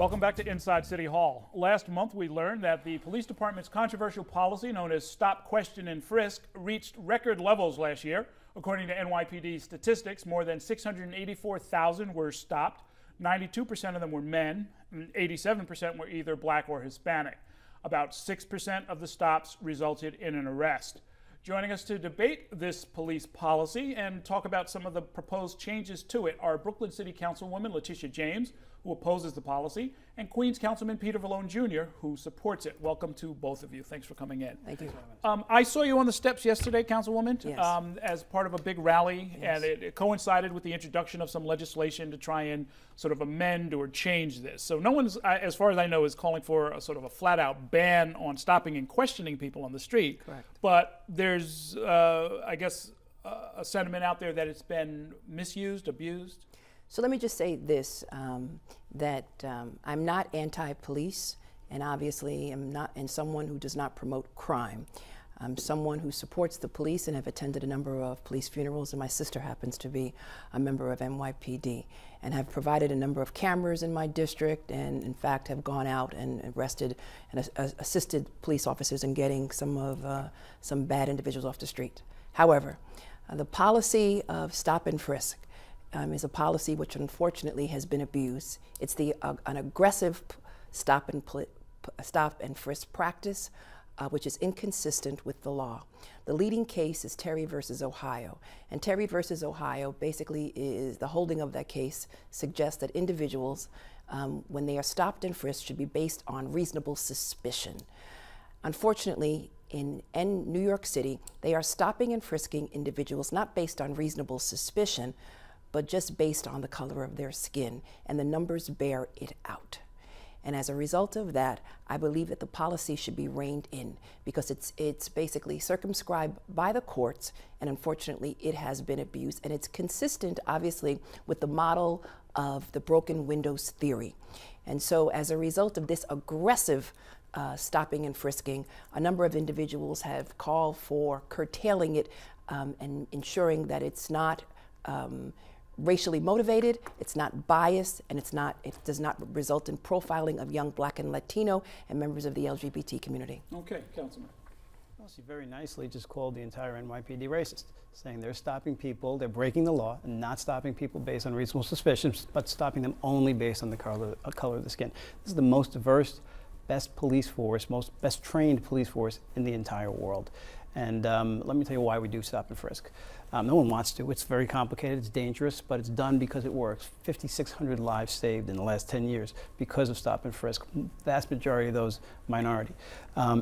Welcome back to Inside City Hall. Last month we learned that the police department's controversial policy known as Stop, Question, and Frisk reached record levels last year. According to NYPD statistics, more than 684,000 were stopped. 92% of them were men, and 87% were either black or Hispanic. About 6% of the stops resulted in an arrest. Joining us to debate this police policy and talk about some of the proposed changes to it are Brooklyn City Councilwoman Letitia James, who opposes the policy, and Queens Councilman Peter Vallone Jr., who supports it. Welcome to both of you. Thanks for coming in. Thank you. I saw you on the steps yesterday, Councilwoman, Yes. as part of a big rally, Yes. and it coincided with the introduction of some legislation to try and sort of amend or change this. So no one's, as far as I know, is calling for a sort of a flat-out ban on stopping and questioning people on the street. Correct. But there's, I guess, a sentiment out there that it's been misused, abused. So let me just say this, that I'm not anti-police, and obviously I'm not someone who does not promote crime. I'm someone who supports the police and have attended a number of police funerals, and my sister happens to be a member of NYPD, and have provided a number of cameras in my district, and in fact have gone out and arrested and assisted police officers in getting some bad individuals off the street. However, the policy of stop and frisk is a policy which unfortunately has been abused. It's an aggressive stop and frisk practice, which is inconsistent with the law. The leading case is Terry versus Ohio. And Terry versus Ohio basically is, the holding of that case suggests that individuals, when they are stopped and frisked, should be based on reasonable suspicion. Unfortunately, in New York City, they are stopping and frisking individuals not based on reasonable suspicion, but just based on the color of their skin, and the numbers bear it out. And as a result of that, I believe that the policy should be reined in, because it's basically circumscribed by the courts, and unfortunately it has been abused, and it's consistent, obviously, with the model of the broken windows theory. And so as a result of this aggressive stopping and frisking, a number of individuals have called for curtailing it and ensuring that it's not racially motivated, it's not biased, and it does not result in profiling of young Black and Latino and members of the LGBT community. Okay, Councilman. Well, she very nicely just called the entire NYPD racist, saying they're stopping people, they're breaking the law, and not stopping people based on reasonable suspicions, but stopping them only based on the color of the skin. This is the most diverse, best police force, best trained police force in the entire world. And let me tell you why we do stop and frisk. No one wants to. It's very complicated, it's dangerous, but it's done because it works. 5,600 lives saved in the last 10 years because of stop and frisk, vast majority of those minority.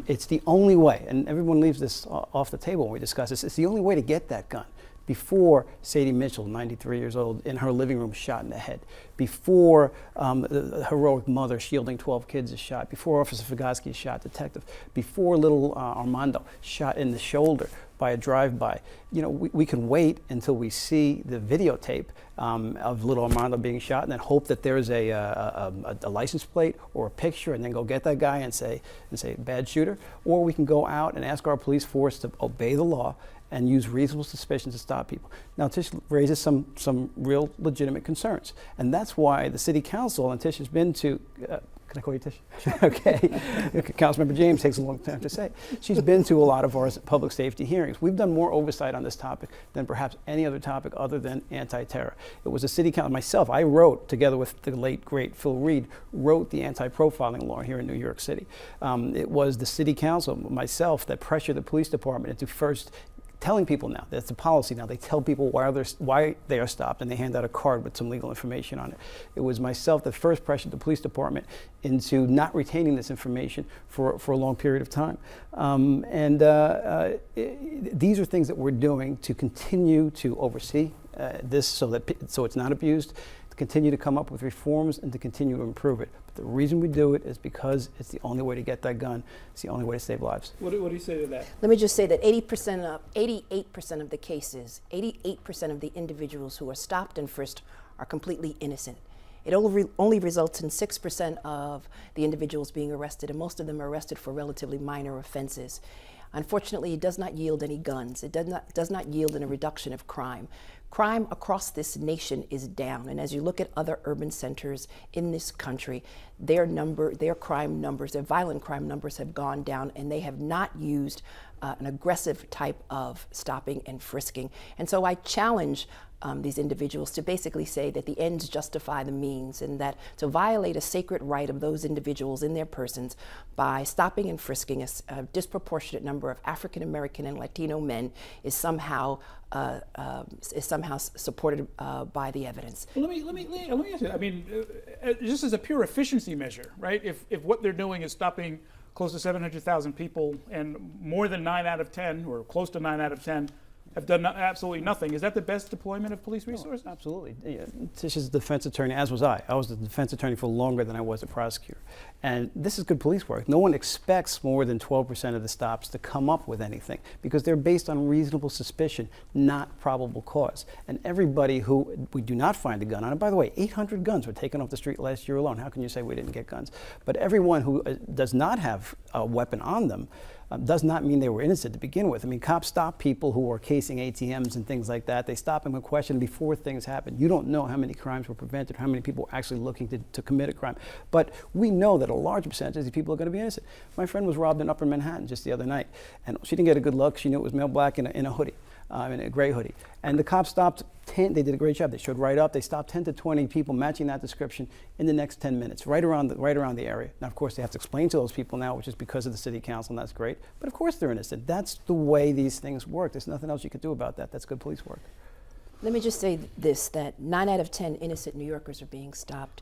It's the only way, and everyone leaves this off the table when we discuss this, it's the only way to get that gun. Before Sadie Mitchell, 93 years old, in her living room shot in the head, before the heroic mother shielding 12 kids is shot, before Officer Figotsky is shot, detective, before little Armando shot in the shoulder by a drive-by. You know, we can wait until we see the videotape of little Armando being shot and then hope that there's a license plate or a picture and then go get that guy and say bad shooter. Or we can go out and ask our police force to obey the law and use reasonable suspicion to stop people. Now, Tish raises some real legitimate concerns, and that's why the City Council, and Tish has been to, can I call you Tish? Okay. Councilmember James takes a long time to say. She's been to a lot of our public safety hearings. We've done more oversight on this topic than perhaps any other topic other than anti-terror. It was the City Council, myself, I wrote, together with the late, great Phil Reed, wrote the anti-profiling law here in New York City. It was the City Council, myself, that pressured the police department into first telling people now, that's the policy now, they tell people why they are stopped, and they hand out a card with some legal information on it. It was myself that first pressured the police department into not retaining this information for a long period of time. These are things that we're doing to continue to oversee this so it's not abused, to continue to come up with reforms and to continue to improve it. But the reason we do it is because it's the only way to get that gun. It's the only way to save lives. What do you say to that? Let me just say that 88% of the cases, 88% of the individuals who are stopped and frisked are completely innocent. It only results in 6% of the individuals being arrested, and most of them are arrested for relatively minor offenses. Unfortunately, it does not yield any guns. It does not yield in a reduction of crime. Crime across this nation is down, and as you look at other urban centers in this country, their crime numbers, their violent crime numbers have gone down, and they have not used an aggressive type of stopping and frisking. And so I challenge these individuals to basically say that the ends justify the means, and that to violate a sacred right of those individuals in their persons by stopping and frisking a disproportionate number of African American and Latino men is somehow supported by the evidence. Well, let me ask you. I mean, just as a pure efficiency measure, right? If what they're doing is stopping close to 700,000 people, and more than 9 out of 10, or close to 9 out of 10, have done absolutely nothing. Is that the best deployment of police resources? Oh, absolutely. Yeah. Tish is a defense attorney, as was I. I was the defense attorney for longer than I was a prosecutor. And this is good police work. No one expects more than 12% of the stops to come up with anything, because they're based on reasonable suspicion, not probable cause. And everybody who we do not find a gun on, and by the way, 800 guns were taken off the street last year alone. How can you say we didn't get guns? But everyone who does not have a weapon on them does not mean they were innocent to begin with. I mean, cops stop people who are casing ATMs and things like that. They stop them and question before things happen. You don't know how many crimes were prevented, how many people were actually looking to commit a crime. But we know that a large percentage of these people are going to be innocent. My friend was robbed in Upper Manhattan just the other night, and she didn't get a good look. She knew it was male black in a hoodie. In a gray hoodie. And the cops stopped 10, they did a great job. They showed right up, they stopped 10 to 20 people matching that description in the next 10 minutes, right around the area. Now, of course, they have to explain to those people now, which is because of the city council, and that's great. But of course they're innocent. That's the way these things work. There's nothing else you could do about that. That's good police work. Let me just say this, that 9 out of 10 innocent New Yorkers are being stopped.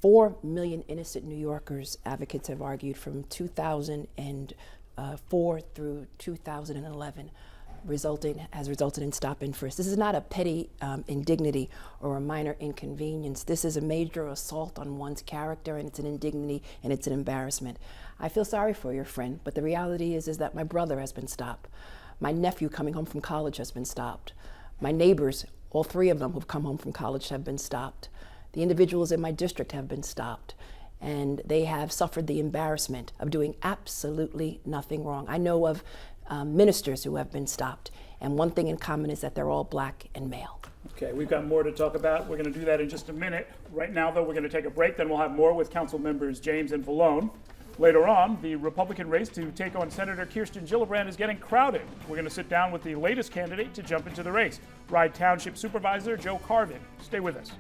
4 million innocent New Yorkers, advocates have argued, from 2004 through 2011. Has resulted in stop and frisk. This is not a petty indignity or a minor inconvenience. This is a major assault on one's character, and it's an indignity and it's an embarrassment. I feel sorry for your friend, but the reality is that my brother has been stopped. My nephew coming home from college has been stopped. My neighbors, all 3 of them who've come home from college, have been stopped. The individuals in my district have been stopped, and they have suffered the embarrassment of doing absolutely nothing wrong. I know of ministers who have been stopped, and one thing in common is that they're all black and male. Okay, we've got more to talk about. We're going to do that in just a minute. Right now, though, we're going to take a break. Then we'll have more with Council Members James and Vallone. Later on, the Republican race to take on Senator Kirsten Gillibrand is getting crowded. We're going to sit down with the latest candidate to jump into the race, Ryde Township Supervisor Joe Carvin. Stay with us.